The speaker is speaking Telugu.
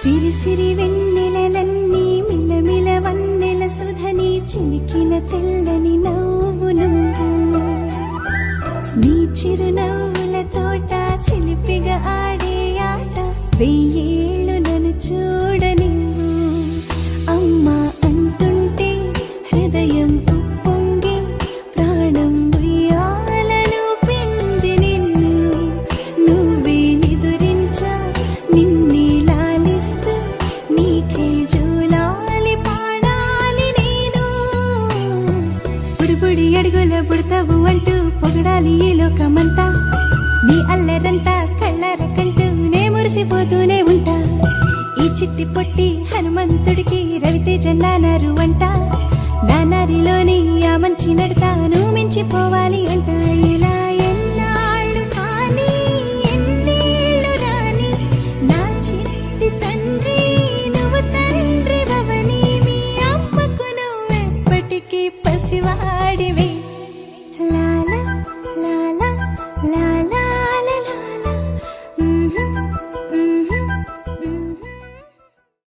సిరి సిరి వెన్నెలలన్నీ మిలమిల వన్నెల సుధని చిలికిన తెల్లని నవ్వు నువ్వు నీ చిరునవ్వుల తోట చిలిపిగా ఆడే ఆట వెయ్యేళ్ళు నన్ను చూడనివ్వు అమ్మా అంటుంటే హృదయం ఉప్పొంగి ప్రాణం ఉయ్యాలలో పింది నిన్ను నువ్వే నిదురించా నిన్నే లాలిస్తూ నీకే జోలాలి పాడాలి నేను బుడిబుడి అడుగుల పుడతావు అంటూ పొగడాలి ఈ లోకమంతా నీ అల్లరంతా కళ్ళరకంటూనే మురిసిపోతూనే ఉంటా ఈ చిట్టి పొట్టి హనుమంతుడికి రవితేజ నానారు అంట నానారిలోని ఆ మంచి నడతాను మించిపోవాలి అంట